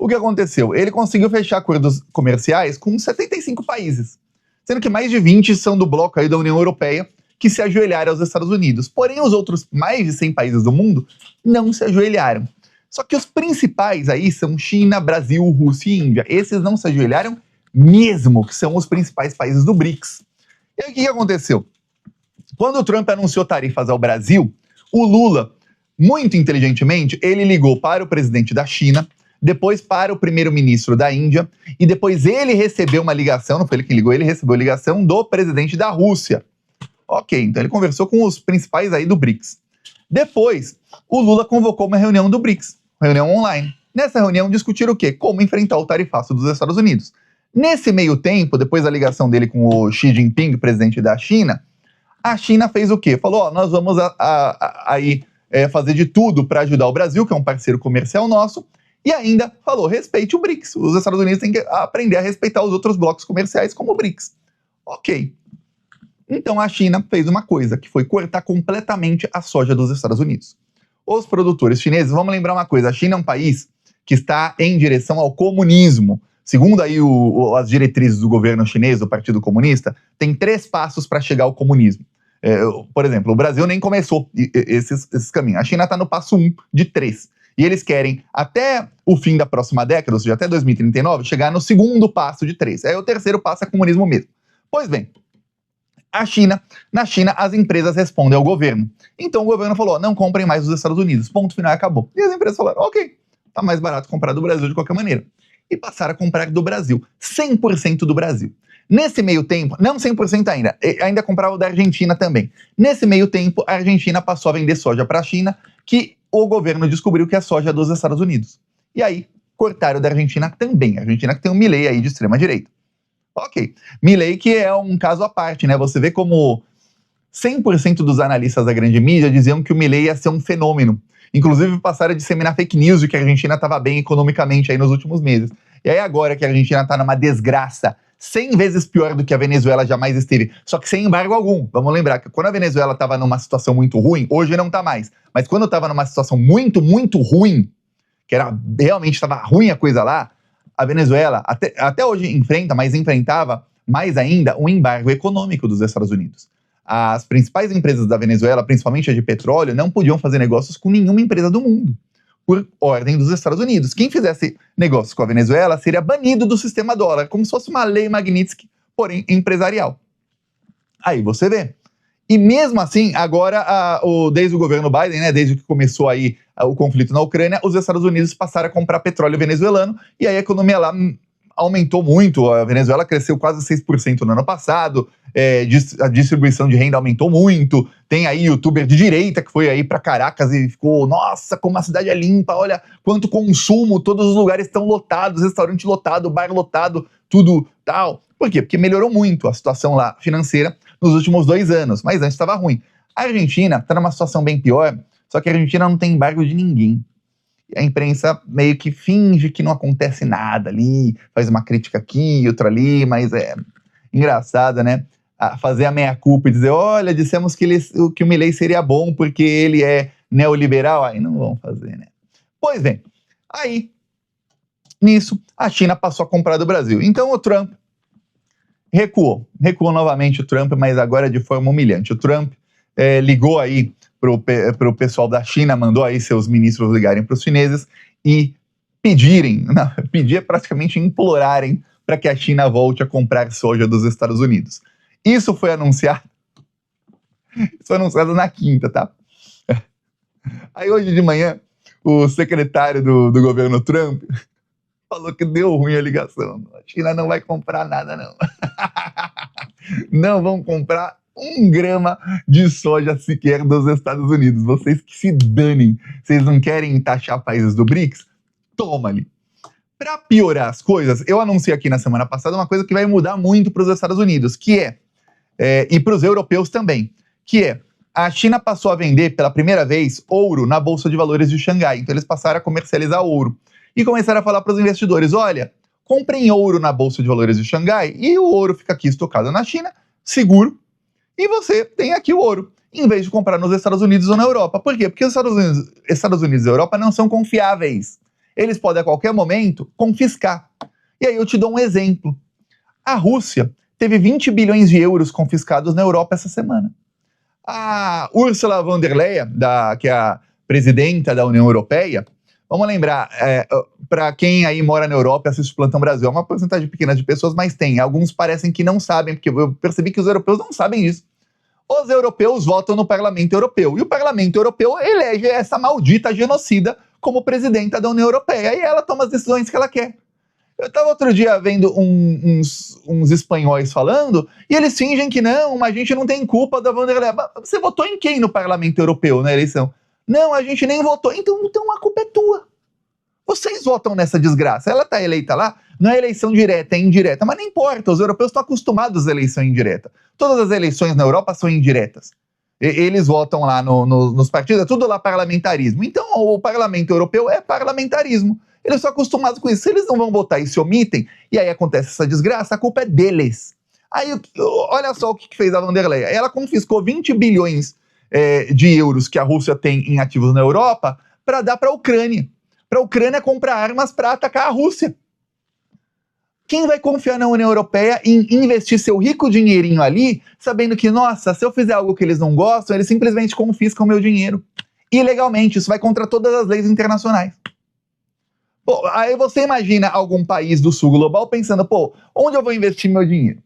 o que aconteceu? Ele conseguiu fechar acordos comerciais com 75 países, sendo que mais de 20 são do bloco aí da União Europeia, que se ajoelharam aos Estados Unidos. Porém, os outros mais de 100 países do mundo não se ajoelharam. Só que os principais aí são China, Brasil, Rússia e Índia. Esses não se ajoelharam mesmo, que são os principais países do BRICS. E aí o que aconteceu? Quando o Trump anunciou tarifas ao Brasil, o Lula, muito inteligentemente, ele ligou para o presidente da China, depois para o primeiro-ministro da Índia, e depois ele recebeu uma ligação, não foi ele que ligou, ele recebeu a ligação do presidente da Rússia. Ok, então ele conversou com os principais aí do BRICS. Depois, o Lula convocou uma reunião do BRICS, reunião online. Nessa reunião discutiram o quê? Como enfrentar o tarifaço dos Estados Unidos. Nesse meio tempo, depois da ligação dele com o Xi Jinping, presidente da China, a China fez o quê? Falou, nós vamos fazer de tudo para ajudar o Brasil, que é um parceiro comercial nosso, e ainda falou, respeite o BRICS. Os Estados Unidos têm que aprender a respeitar os outros blocos comerciais como o BRICS. Ok. Então a China fez uma coisa, que foi cortar completamente a soja dos Estados Unidos. Os produtores chineses, vamos lembrar uma coisa, a China é um país que está em direção ao comunismo. Segundo aí as diretrizes do governo chinês, do Partido Comunista, tem 3 passos para chegar ao comunismo. Por exemplo, o Brasil nem começou esses caminhos. A China está no passo 1 de 3. E eles querem, até o fim da próxima década, ou seja, até 2039, chegar no segundo passo de 3. Aí o terceiro passo é comunismo mesmo. Pois bem, na China, as empresas respondem ao governo. Então o governo falou, não comprem mais dos Estados Unidos. Ponto final, acabou. E as empresas falaram, ok, tá mais barato comprar do Brasil de qualquer maneira. E passaram a comprar do Brasil, 100% do Brasil. Nesse meio tempo, não 100% ainda comprava da Argentina também. Nesse meio tempo, a Argentina passou a vender soja para a China, que o governo descobriu que é soja dos Estados Unidos. E aí, cortaram da Argentina também. A Argentina que tem um Milei aí de extrema direita. Ok. Milei que é um caso à parte, né? Você vê como 100% dos analistas da grande mídia diziam que o Milei ia ser um fenômeno. Inclusive passaram a disseminar fake news de que a Argentina estava bem economicamente aí nos últimos meses. E aí agora que a Argentina está numa desgraça 100 vezes pior do que a Venezuela jamais esteve, só que sem embargo algum. Vamos lembrar que quando a Venezuela estava numa situação muito ruim, hoje não está mais, mas quando estava numa situação muito, muito ruim, que era realmente estava ruim a coisa lá, a Venezuela até hoje enfrentava mais ainda um embargo econômico dos Estados Unidos. As principais empresas da Venezuela, principalmente a de petróleo, não podiam fazer negócios com nenhuma empresa do mundo, por ordem dos Estados Unidos. Quem fizesse negócios com a Venezuela seria banido do sistema dólar, como se fosse uma lei Magnitsky, porém empresarial. Aí você vê. E mesmo assim, agora, desde o governo Biden, né, desde que começou aí o conflito na Ucrânia, os Estados Unidos passaram a comprar petróleo venezuelano, e aí a economia lá aumentou muito. A Venezuela cresceu quase 6% no ano passado, a distribuição de renda aumentou muito. Tem aí youtuber de direita que foi aí para Caracas e ficou, nossa, como a cidade é limpa, olha quanto consumo, todos os lugares estão lotados, restaurante lotado, bar lotado, tudo tal. Por quê? Porque melhorou muito a situação lá financeira nos últimos 2 anos, mas antes estava ruim. A Argentina está numa situação bem pior, só que a Argentina não tem embargo de ninguém. A imprensa meio que finge que não acontece nada ali, faz uma crítica aqui, outra ali, mas é engraçado, né? Fazer a meia-culpa e dizer, olha, dissemos que o Milei seria bom porque ele é neoliberal. Aí não vão fazer, né? Pois bem, aí, nisso, a China passou a comprar do Brasil. Então o Trump recuou novamente o Trump, mas agora de forma humilhante. O Trump ligou aí para o pessoal da China, mandou aí seus ministros ligarem para os chineses e pedir é praticamente implorarem para que a China volte a comprar soja dos Estados Unidos. Isso foi anunciado na quinta, tá? Aí hoje de manhã, o secretário do governo Trump falou que deu ruim a ligação. A China não vai comprar nada, não. Não vão comprar 1 grama de soja sequer dos Estados Unidos. Vocês que se danem. Vocês não querem taxar países do BRICS? Toma ali. Para piorar as coisas, eu anunciei aqui na semana passada uma coisa que vai mudar muito para os Estados Unidos, que e para os europeus também, que é a China passou a vender pela primeira vez ouro na Bolsa de Valores de Xangai. Então eles passaram a comercializar ouro e começaram a falar para os investidores, olha, comprem ouro na Bolsa de Valores de Xangai e o ouro fica aqui estocado na China, seguro, e você tem aqui o ouro, em vez de comprar nos Estados Unidos ou na Europa. Por quê? Porque os Estados Unidos e a Europa não são confiáveis. eles podem a qualquer momento confiscar. E aí eu te dou um exemplo. A Rússia teve 20 bilhões de euros confiscados na Europa essa semana. A Ursula von der Leyen, que é a presidenta da União Europeia, vamos lembrar, para quem aí mora na Europa e assiste o Plantão Brasil, é uma porcentagem pequena de pessoas, mas tem. Alguns parecem que não sabem, porque eu percebi que os europeus não sabem disso. Os europeus votam no Parlamento Europeu, e o Parlamento Europeu elege essa maldita genocida como presidenta da União Europeia, e ela toma as decisões que ela quer. Eu estava outro dia vendo uns espanhóis falando, e eles fingem que não, mas a gente não tem culpa da von der Leyen. Você votou em quem no Parlamento Europeu na eleição? Não, a gente nem votou. Então a culpa é tua. Vocês votam nessa desgraça. Ela está eleita lá, não é eleição direta, é indireta. Mas não importa, os europeus estão acostumados à eleição indireta. Todas as eleições na Europa são indiretas. Eles votam lá nos partidos, é tudo lá parlamentarismo. Então o Parlamento Europeu é parlamentarismo. Eles estão acostumados com isso. Se eles não vão votar e se omitem, e aí acontece essa desgraça, a culpa é deles. Aí, olha só o que fez a von der Leyen. Ela confiscou 20 bilhões de euros que a Rússia tem em ativos na Europa para dar para a Ucrânia. Para a Ucrânia comprar armas para atacar a Rússia. Quem vai confiar na União Europeia em investir seu rico dinheirinho ali, sabendo que, nossa, se eu fizer algo que eles não gostam, eles simplesmente confiscam o meu dinheiro. Ilegalmente, isso vai contra todas as leis internacionais. Pô, aí você imagina algum país do sul global pensando, onde eu vou investir meu dinheiro?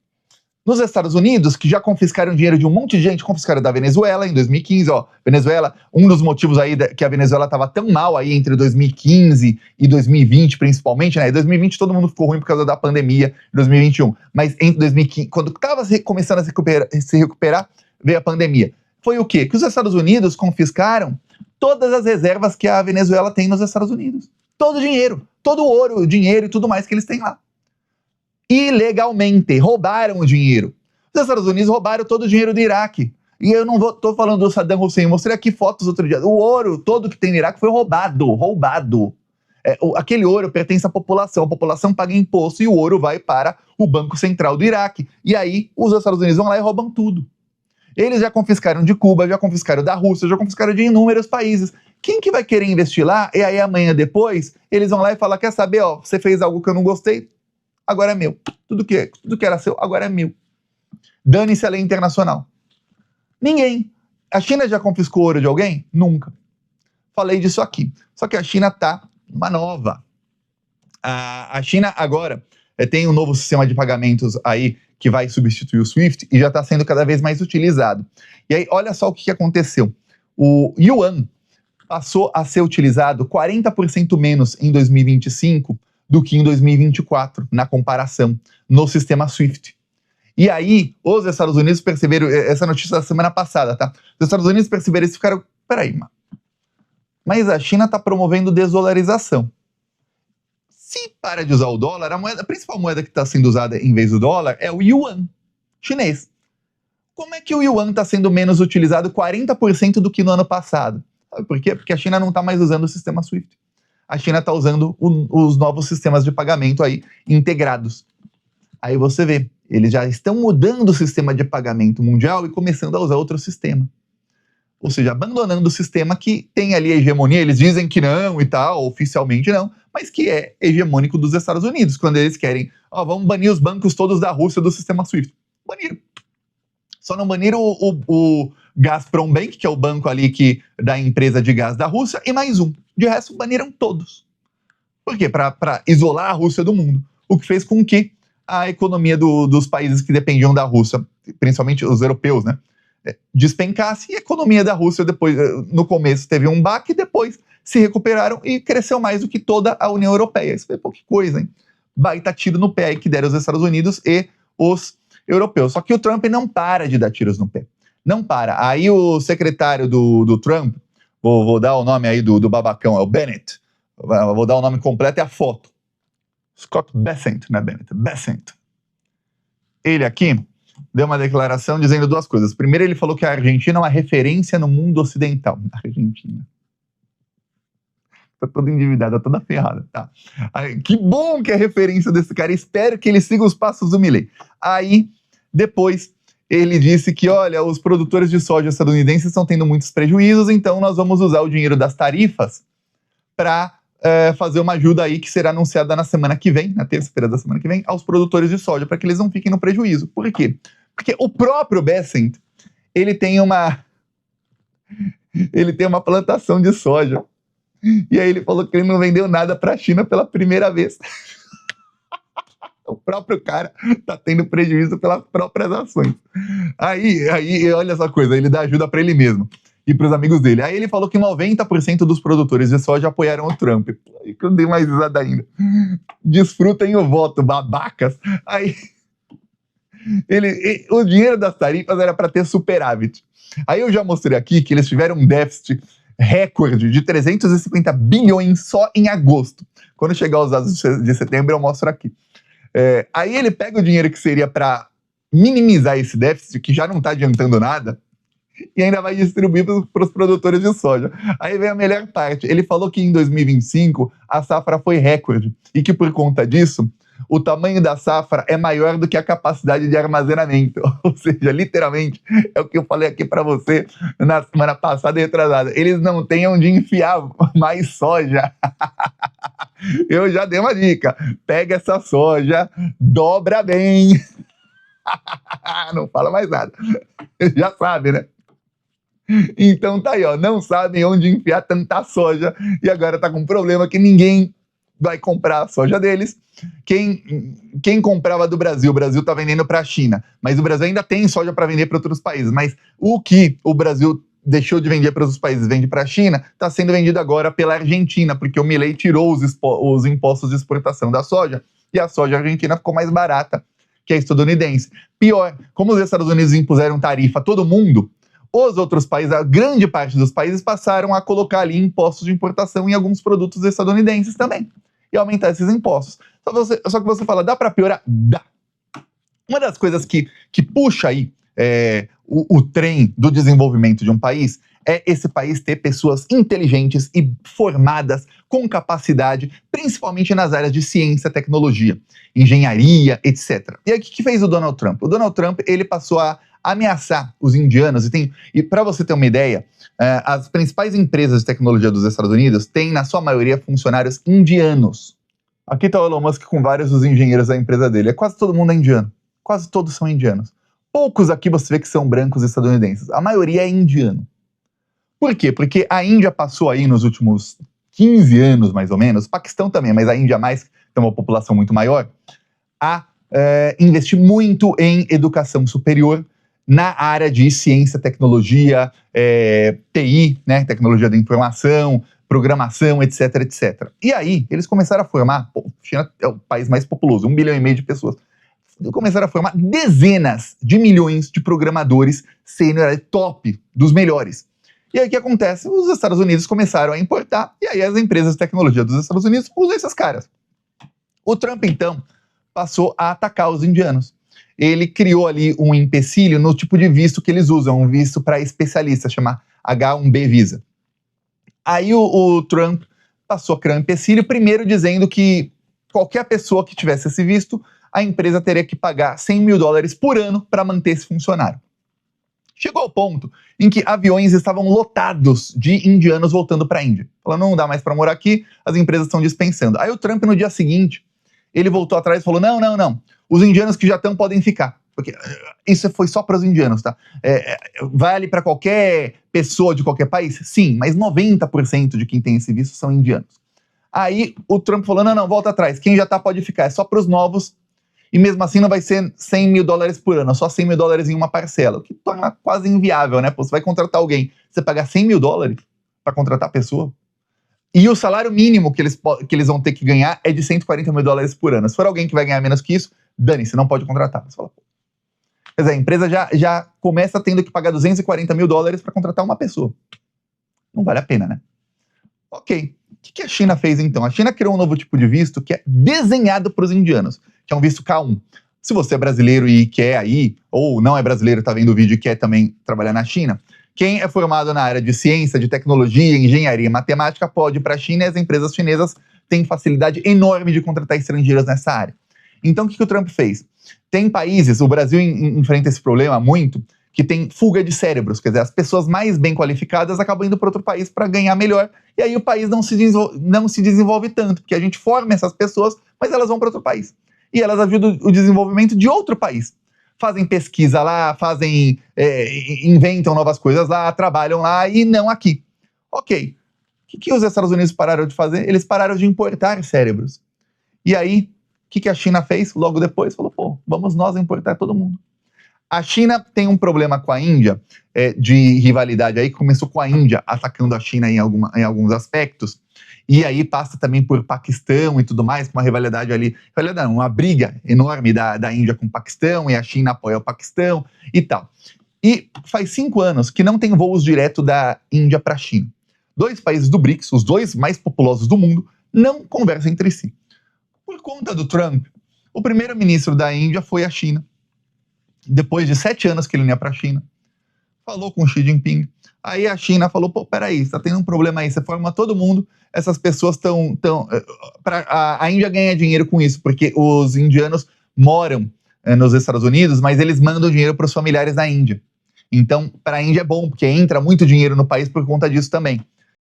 Nos Estados Unidos, que já confiscaram dinheiro de um monte de gente, confiscaram da Venezuela em 2015, Venezuela, um dos motivos aí que a Venezuela estava tão mal aí entre 2015 e 2020, principalmente, né? Em 2020 todo mundo ficou ruim por causa da pandemia, em 2021, mas entre 2015, quando estava começando a se recuperar, veio a pandemia. Foi o quê? Que os Estados Unidos confiscaram todas as reservas que a Venezuela tem nos Estados Unidos. Todo o dinheiro, todo o ouro, o dinheiro e tudo mais que eles têm lá. Ilegalmente, roubaram o dinheiro. Os Estados Unidos roubaram todo o dinheiro do Iraque. E eu não tô falando do Saddam Hussein, mostrei aqui fotos outro dia. O ouro todo que tem no Iraque foi roubado. Aquele ouro pertence à população, a população paga imposto e o ouro vai para o Banco Central do Iraque. E aí os Estados Unidos vão lá e roubam tudo. Eles já confiscaram de Cuba, já confiscaram da Rússia, já confiscaram de inúmeros países. Quem que vai querer investir lá? E aí amanhã depois, eles vão lá e falam, quer saber, você fez algo que eu não gostei, agora é meu. Tudo que era seu, agora é meu. Dane-se a lei internacional. Ninguém. A China já confiscou ouro de alguém? Nunca. Falei disso aqui. Só que a China tá numa nova. A China agora tem um novo sistema de pagamentos aí que vai substituir o SWIFT e já está sendo cada vez mais utilizado. E aí, olha só o que aconteceu. O Yuan passou a ser utilizado 40% menos em 2025 do que em 2024, na comparação, no sistema SWIFT. E aí, os Estados Unidos perceberam, essa notícia da semana passada, tá? Os Estados Unidos perceberam isso e ficaram, peraí, mas a China está promovendo desdolarização. Se para de usar o dólar, a principal moeda que está sendo usada em vez do dólar é o Yuan chinês. Como é que o Yuan está sendo menos utilizado 40% do que no ano passado? Sabe por quê? Porque a China não está mais usando o sistema SWIFT. A China está usando os novos sistemas de pagamento aí integrados. Aí você vê, eles já estão mudando o sistema de pagamento mundial e começando a usar outro sistema. Ou seja, abandonando o sistema que tem ali a hegemonia, eles dizem que não e tal, oficialmente não, mas que é hegemônico dos Estados Unidos, quando eles querem, vamos banir os bancos todos da Rússia do sistema SWIFT. Baniram. Só não baniram o Gazprom Bank, que é o banco ali da empresa de gás da Rússia, e mais um. De resto, baniram todos. Por quê? Para isolar a Rússia do mundo. O que fez com que a economia dos países que dependiam da Rússia, principalmente os europeus, né, despencasse, e a economia da Rússia depois, no começo teve um baque, depois se recuperaram e cresceu mais do que toda a União Europeia. Isso foi pouca coisa, hein? Baita tiro no pé aí que deram os Estados Unidos e os europeus. Só que o Trump não para de dar tiros no pé. Não para. Aí o secretário do Trump, vou dar o nome aí do babacão, é o Bennett. Vou dar o nome completo e a foto. Scott Bessent, né, Bennett? Bessent. Ele aqui deu uma declaração dizendo duas coisas. Primeiro, ele falou que a Argentina é uma referência no mundo ocidental. A Argentina. Tá toda endividada, toda ferrada, tá? Aí, que bom que é referência desse cara. Espero que ele siga os passos do Milei. Aí, depois, ele disse que, olha, os produtores de soja estadunidenses estão tendo muitos prejuízos, então nós vamos usar o dinheiro das tarifas para fazer uma ajuda aí que será anunciada na semana que vem, na terça-feira da semana que vem, aos produtores de soja, para que eles não fiquem no prejuízo. Por quê? Porque o próprio Bessent, ele tem uma plantação de soja. E aí ele falou que ele não vendeu nada para a China pela primeira vez. O próprio cara tá tendo prejuízo pelas próprias ações. Aí olha essa coisa, ele dá ajuda para ele mesmo e para os amigos dele. Aí ele falou que 90% dos produtores de soja apoiaram o Trump. Aí que eu dei mais risada ainda. Desfrutem o voto, babacas. Aí o dinheiro das tarifas era para ter superávit. Aí eu já mostrei aqui que eles tiveram um déficit recorde de 350 bilhões só em agosto. Quando chegar os dados de setembro eu mostro aqui. Aí ele pega o dinheiro que seria para minimizar esse déficit, que já não está adiantando nada, e ainda vai distribuir para os produtores de soja. Aí vem a melhor parte. Ele falou que em 2025 a safra foi recorde e que por conta disso o tamanho da safra é maior do que a capacidade de armazenamento. Ou seja, literalmente, é o que eu falei aqui para você na semana passada e retrasada. Eles não têm onde enfiar mais soja. Eu já dei uma dica. Pega essa soja, dobra bem. Não fala mais nada. Já sabe, né? Então tá aí, ó. Não sabem onde enfiar tanta soja e agora tá com um problema que ninguém vai comprar a soja deles. Quem comprava do Brasil? O Brasil tá vendendo para a China, mas o Brasil ainda tem soja para vender para outros países. Mas o que o Brasil deixou de vender para outros países, vende para a China, está sendo vendido agora pela Argentina, porque o Milei tirou os impostos de exportação da soja e a soja argentina ficou mais barata que a estadunidense. Pior, como os Estados Unidos impuseram tarifa a todo mundo, os outros países, a grande parte dos países, passaram a colocar ali impostos de importação em alguns produtos estadunidenses também e aumentar esses impostos. Só que você fala, dá para piorar? Dá. Uma das coisas que puxa aí o trem do desenvolvimento de um país é esse país ter pessoas inteligentes e formadas com capacidade, principalmente nas áreas de ciência, tecnologia, engenharia, etc. E aí o que fez o Donald Trump? O Donald Trump ele passou a ameaçar os indianos e para você ter uma ideia, as principais empresas de tecnologia dos Estados Unidos têm na sua maioria funcionários indianos. Aqui está o Elon Musk com vários dos engenheiros da empresa dele. Quase todo mundo é indiano. Quase todos são indianos. Poucos aqui você vê que são brancos estadunidenses. A maioria é indiano. Por quê? Porque a Índia passou aí nos últimos 15 anos, mais ou menos, o Paquistão também, mas a Índia mais, tem uma população muito maior, a investir muito em educação superior na área de ciência, tecnologia, TI, né, tecnologia da informação, programação, etc, etc. E aí, eles começaram a formar, a China é o país mais populoso, 1,5 bilhão de pessoas, começaram a formar dezenas de milhões de programadores sênior top, dos melhores. E aí o que acontece? Os Estados Unidos começaram a importar, e aí as empresas de tecnologia dos Estados Unidos usam esses caras. O Trump, então, passou a atacar os indianos. Ele criou ali um empecilho no tipo de visto que eles usam, um visto para especialistas, chama H-1B Visa. Aí o Trump passou a criar um empecilho, primeiro dizendo que qualquer pessoa que tivesse esse visto, a empresa teria que pagar $100 mil por ano para manter esse funcionário. Chegou ao ponto em que aviões estavam lotados de indianos voltando para a Índia. Falando, não dá mais para morar aqui, as empresas estão dispensando. Aí o Trump, no dia seguinte, ele voltou atrás e falou, não, os indianos que já estão podem ficar. Porque isso foi só para os indianos, tá? Vale para qualquer pessoa de qualquer país? Sim, mas 90% de quem tem esse visto são indianos. Aí o Trump falou, não, volta atrás, quem já tá pode ficar, é só para os novos, e mesmo assim não vai ser $100 mil por ano, só $100 mil em uma parcela, o que torna quase inviável, né? Pô, você vai contratar alguém, você pagar $100 mil para contratar a pessoa, e o salário mínimo que eles vão ter que ganhar é de $140 mil por ano. Se for alguém que vai ganhar menos que isso, dane-se, não pode contratar. Você fala, pô. Quer dizer, a empresa já começa tendo que pagar $240 mil para contratar uma pessoa. Não vale a pena, né? Ok. O que a China fez então? A China criou um novo tipo de visto que é desenhado para os indianos, que é um visto K1. Se você é brasileiro e quer aí, ou não é brasileiro, está vendo o vídeo e quer também trabalhar na China, quem é formado na área de ciência, de tecnologia, engenharia e matemática pode ir para a China e as empresas chinesas têm facilidade enorme de contratar estrangeiros nessa área. Então o que o Trump fez? Tem países, o Brasil enfrenta esse problema muito, que tem fuga de cérebros, quer dizer, as pessoas mais bem qualificadas acabam indo para outro país para ganhar melhor, e aí o país não se desenvolve tanto, porque a gente forma essas pessoas, mas elas vão para outro país. E elas ajudam o desenvolvimento de outro país. Fazem pesquisa lá, inventam novas coisas lá, trabalham lá e não aqui. Ok. O que os Estados Unidos pararam de fazer? Eles pararam de importar cérebros. E aí, o que a China fez logo depois? Falou, pô, vamos nós importar todo mundo. A China tem um problema com a Índia, de rivalidade aí, que começou com a Índia atacando a China em alguns aspectos, e aí passa também por Paquistão e tudo mais, com uma rivalidade ali, uma briga enorme da Índia com o Paquistão, e a China apoia o Paquistão e tal. E faz 5 anos que não tem voos direto da Índia para a China. 2 países do BRICS, os 2 mais populosos do mundo, não conversam entre si. Por conta do Trump, o primeiro-ministro da Índia foi à China, depois de 7 anos que ele não ia para a China, falou com o Xi Jinping. Aí a China falou, pô, peraí, você tá tendo um problema aí, você forma todo mundo, essas pessoas a Índia ganha dinheiro com isso, porque os indianos moram nos Estados Unidos, mas eles mandam dinheiro para os familiares na Índia. Então, para a Índia é bom, porque entra muito dinheiro no país por conta disso também.